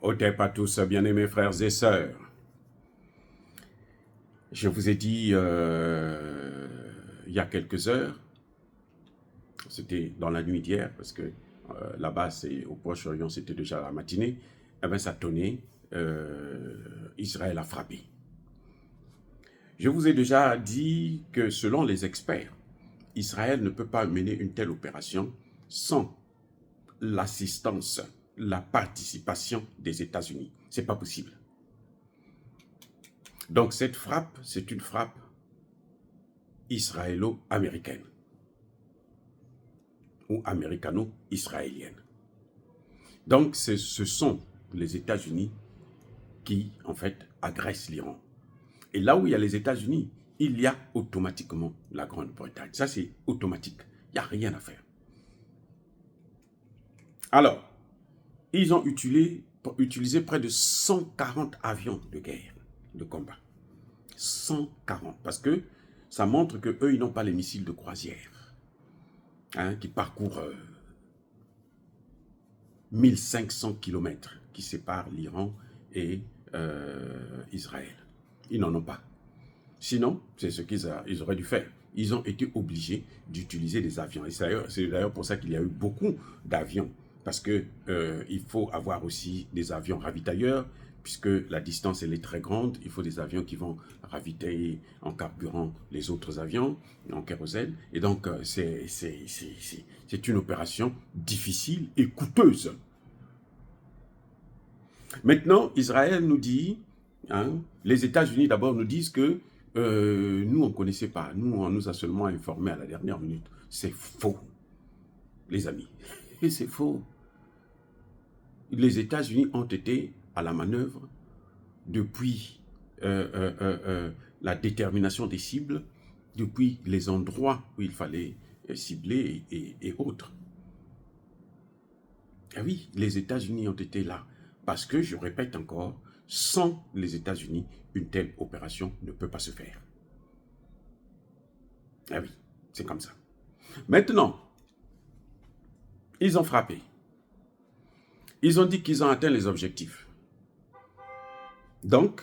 Otep à tous, bien-aimés frères et sœurs. Je vous ai dit il y a quelques heures, c'était dans la nuit d'hier, parce que là-bas, au Proche-Orient, c'était déjà la matinée, eh bien ça tonnait, Israël a frappé. Je vous ai déjà dit que selon les experts, Israël ne peut pas mener une telle opération sans l'assistance, la participation des États-Unis. Ce n'est pas possible. Donc cette frappe, c'est une frappe israélo-américaine ou américano-israélienne. Donc ce sont les États-Unis qui, en fait, agressent l'Iran. Et là où il y a les États-Unis, il y a automatiquement la Grande-Bretagne. Ça, c'est automatique. Il n'y a rien à faire. Alors, ils ont utilisé près de 140 avions de guerre, de combat. 140, parce que ça montre qu'eux, ils n'ont pas les missiles de croisière, qui parcourent 1500 km qui séparent l'Iran et Israël. Ils n'en ont pas. Sinon, c'est ce qu'ils auraient dû faire. Ils ont été obligés d'utiliser des avions. Et c'est d'ailleurs pour ça qu'il y a eu beaucoup d'avions. Parce qu'il faut avoir aussi des avions ravitailleurs, puisque la distance elle est très grande. Il faut des avions qui vont ravitailler en carburant les autres avions, en kérosène. Et donc, c'est une opération difficile et coûteuse. Maintenant, Israël nous dit, les États-Unis d'abord nous disent que nous, on ne connaissait pas. Nous, on nous a seulement informés à la dernière minute. C'est faux, les amis. Et c'est faux. Les États-Unis ont été à la manœuvre depuis la détermination des cibles, depuis les endroits où il fallait cibler et autres. Ah oui, les États-Unis ont été là. Parce que, je répète encore, sans les États-Unis, une telle opération ne peut pas se faire. Ah oui, c'est comme ça. Maintenant, ils ont frappé. Ils ont dit qu'ils ont atteint les objectifs. Donc,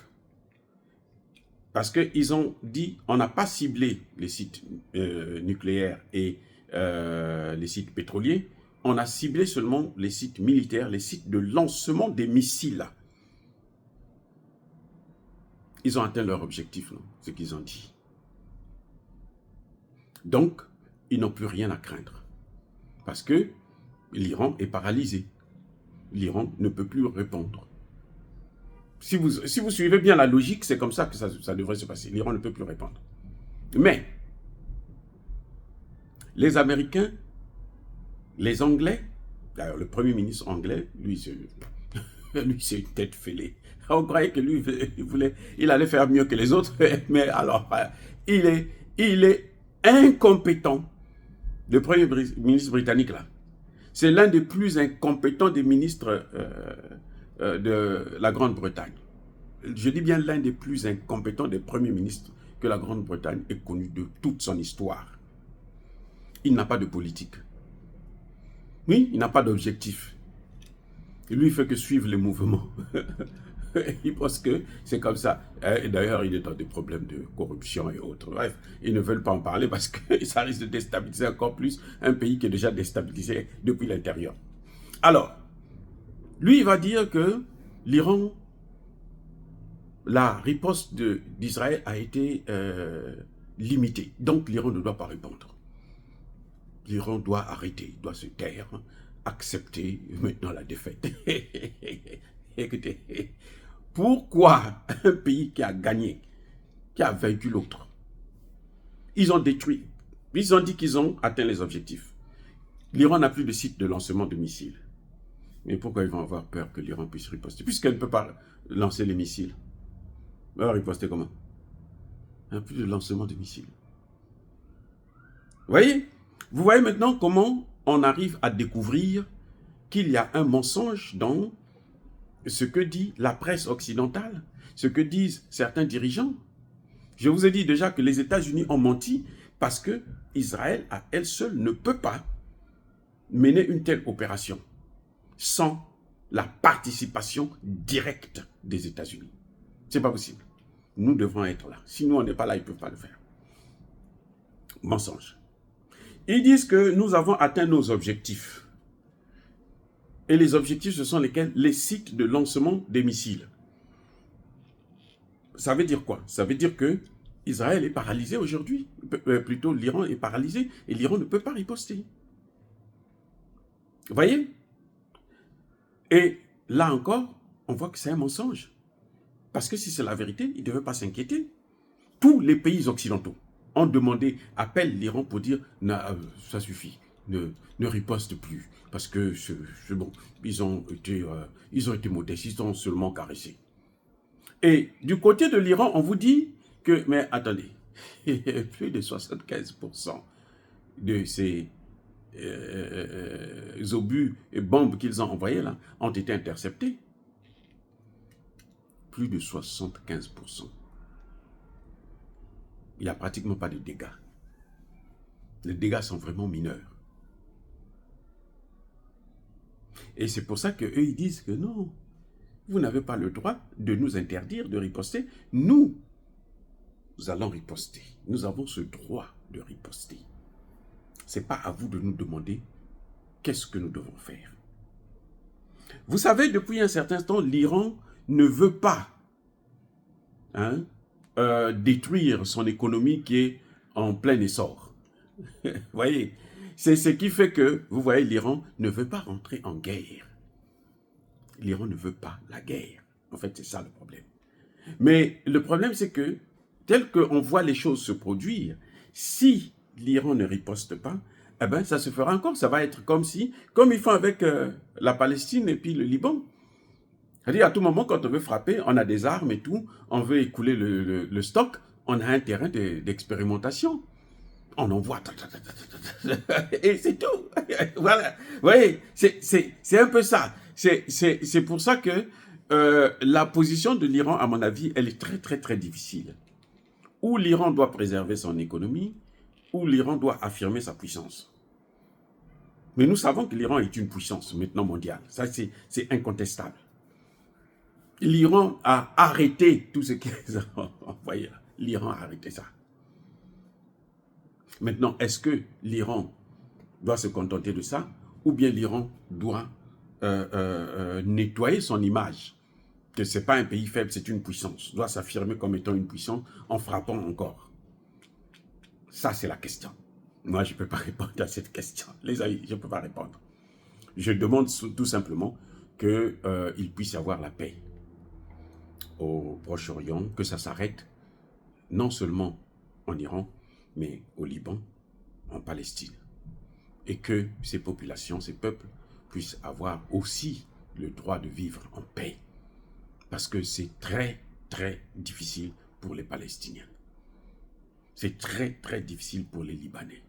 parce qu'ils ont dit, on n'a pas ciblé les sites nucléaires et les sites pétroliers, on a ciblé seulement les sites militaires, les sites de lancement des missiles. Ils ont atteint leur objectif, ce qu'ils ont dit. Donc, ils n'ont plus rien à craindre. Parce que l'Iran est paralysé. L'Iran ne peut plus répondre. Si vous suivez bien la logique, c'est comme ça que ça devrait se passer. L'Iran ne peut plus répondre. Mais, les Américains, les Anglais, d'ailleurs le Premier ministre anglais, lui c'est une tête fêlée. On croyait que lui, il allait faire mieux que les autres, mais alors, il est incompétent. Le Premier ministre britannique, là, c'est l'un des plus incompétents des ministres de la Grande-Bretagne. Je dis bien l'un des plus incompétents des premiers ministres que la Grande-Bretagne ait connu de toute son histoire. Il n'a pas de politique. Oui, il n'a pas d'objectif. Lui, il ne fait que suivre les mouvements. Il pense que c'est comme ça. D'ailleurs, il est dans des problèmes de corruption et autres. Bref, ils ne veulent pas en parler parce que ça risque de déstabiliser encore plus un pays qui est déjà déstabilisé depuis l'intérieur. Alors, lui, il va dire que l'Iran, la riposte d'Israël a été limitée. Donc, l'Iran ne doit pas répondre. L'Iran doit arrêter, doit se taire, accepter maintenant la défaite. Écoutez, pourquoi un pays qui a gagné, qui a vaincu l'autre, ils ont détruit, ils ont dit qu'ils ont atteint les objectifs. L'Iran n'a plus de site de lancement de missiles. Mais pourquoi ils vont avoir peur que l'Iran puisse riposter? Puisqu'elle ne peut pas lancer les missiles. Elle va riposter comment? Il n'y a plus de lancement de missiles. Vous voyez maintenant comment on arrive à découvrir qu'il y a un mensonge dans ce que dit la presse occidentale, ce que disent certains dirigeants. Je vous ai dit déjà que les États-Unis ont menti parce que Israël, à elle seule, ne peut pas mener une telle opération sans la participation directe des États-Unis. Ce n'est pas possible. Nous devons être là. Si nous, on n'est pas là, ils ne peuvent pas le faire. Mensonge. Ils disent que nous avons atteint nos objectifs. Et les objectifs, ce sont lesquels? Les sites de lancement des missiles. Ça veut dire quoi? Ça veut dire que Israël est paralysé aujourd'hui. Plutôt, l'Iran est paralysé et l'Iran ne peut pas riposter. Vous voyez? Et là encore, on voit que c'est un mensonge. Parce que si c'est la vérité, ils ne devaient pas s'inquiéter. Tous les pays occidentaux ont demandé, appellent l'Iran pour dire ça suffit, ne riposte plus. Parce que c'est bon, ils ont été modestes, ils ont seulement caressé. Et du côté de l'Iran, on vous dit que, mais attendez, plus de 75% de ces obus et bombes qu'ils ont envoyés là ont été interceptés. Plus de 75%. Il n'y a pratiquement pas de dégâts. Les dégâts sont vraiment mineurs. Et c'est pour ça qu'eux, ils disent que non, vous n'avez pas le droit de nous interdire de riposter. Nous allons riposter. Nous avons ce droit de riposter. Ce n'est pas à vous de nous demander qu'est-ce que nous devons faire. Vous savez, depuis un certain temps, l'Iran ne veut pas détruire son économie qui est en plein essor. Vous voyez, c'est ce qui fait que, vous voyez, l'Iran ne veut pas rentrer en guerre. L'Iran ne veut pas la guerre. En fait, c'est ça le problème. Mais le problème, c'est que, tel qu'on voit les choses se produire, si l'Iran ne riposte pas, eh ben, ça se fera encore. Ça va être comme ils font avec la Palestine et puis le Liban. C'est-à-dire, à tout moment, quand on veut frapper, on a des armes et tout, on veut écouler le stock, on a un terrain d'expérimentation. On envoie, et c'est tout. Voilà. Vous voyez, c'est un peu ça. C'est pour ça que la position de l'Iran, à mon avis, elle est très, très, très difficile. Où l'Iran doit préserver son économie, où l'Iran doit affirmer sa puissance. Mais nous savons que l'Iran est une puissance maintenant mondiale. Ça, c'est incontestable. L'Iran a arrêté tout ce qu'ils ont envoyé là. L'Iran a arrêté ça. Maintenant, est-ce que l'Iran doit se contenter de ça ou bien l'Iran doit nettoyer son image? Que ce n'est pas un pays faible, c'est une puissance. Doit s'affirmer comme étant une puissance en frappant encore. Ça, c'est la question. Moi, je ne peux pas répondre à cette question. Les amis, je ne peux pas répondre. Je demande tout simplement qu'il puisse y avoir la paix au Proche-Orient, que ça s'arrête non seulement en Iran, mais au Liban, en Palestine. Et que ces populations, ces peuples, puissent avoir aussi le droit de vivre en paix. Parce que c'est très, très difficile pour les Palestiniens. C'est très, très difficile pour les Libanais.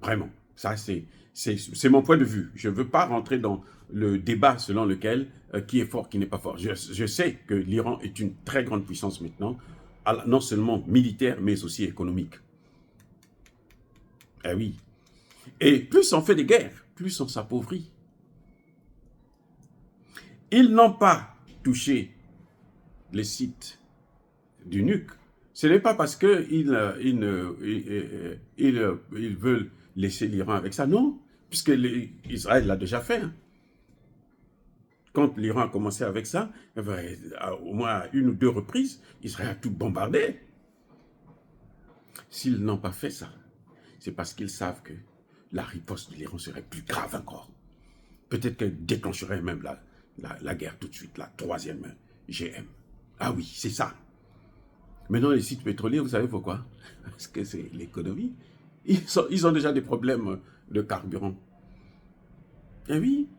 Vraiment. Ça, c'est mon point de vue. Je ne veux pas rentrer dans le débat selon lequel qui est fort, qui n'est pas fort. Je sais que l'Iran est une très grande puissance maintenant, non seulement militaire, mais aussi économique. Eh oui. Et plus on fait des guerres, plus on s'appauvrit. Ils n'ont pas touché les sites du nuque. Ce n'est pas parce qu'ils veulent laisser l'Iran avec ça, non, puisque Israël l'a déjà fait. Quand l'Iran a commencé avec ça, au moins à une ou deux reprises, Israël a tout bombardé. S'ils n'ont pas fait ça, c'est parce qu'ils savent que la riposte de l'Iran serait plus grave encore. Peut-être qu'elle déclencherait même la guerre tout de suite, la troisième GM. Ah oui, c'est ça. Maintenant, les sites pétroliers, vous savez pourquoi? Parce que c'est l'économie. Ils ont déjà des problèmes de carburant. Eh oui,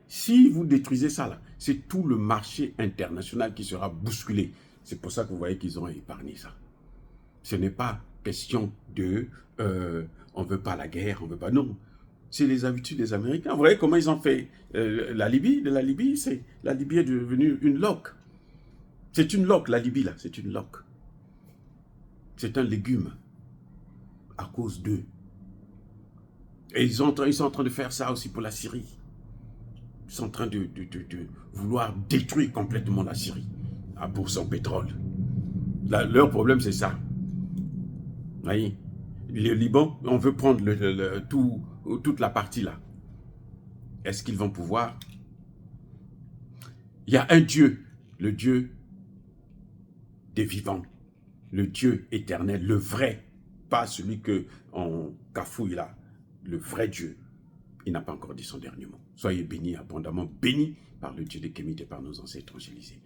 si vous détruisez ça, là, c'est tout le marché international qui sera bousculé. C'est pour ça que vous voyez qu'ils ont épargné ça. Ce n'est pas question de on ne veut pas la guerre, on ne veut pas... Non, c'est les habitudes des Américains. Vous voyez comment ils ont fait la Libye? La Libye est devenue une loque. C'est une loque, la Libye, là, c'est une loque. C'est un légume à cause d'eux. Et ils sont en train de faire ça aussi pour la Syrie. sont en train de vouloir détruire complètement la Syrie pour son pétrole. Leur problème, c'est ça. Vous voyez, le Liban, on veut prendre toute la partie là. Est-ce qu'ils vont pouvoir? Il y a un Dieu, le Dieu des vivants, le Dieu éternel, le vrai, pas celui qu'on cafouille là, le vrai Dieu. Il n'a pas encore dit son dernier mot. Soyez bénis, abondamment bénis par le Dieu des Kémites et par nos ancêtres évangélisés.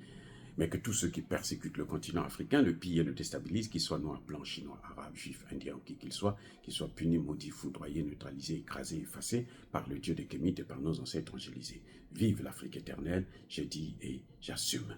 Mais que tous ceux qui persécutent le continent africain, le pillent et le déstabilisent, qu'ils soient noirs, blancs, chinois, arabes, juifs, indiens, qui qu'ils soient punis, maudits, foudroyés, neutralisés, écrasés, effacés par le Dieu des Kémites et par nos ancêtres évangélisés. Vive l'Afrique éternelle, j'ai dit et j'assume.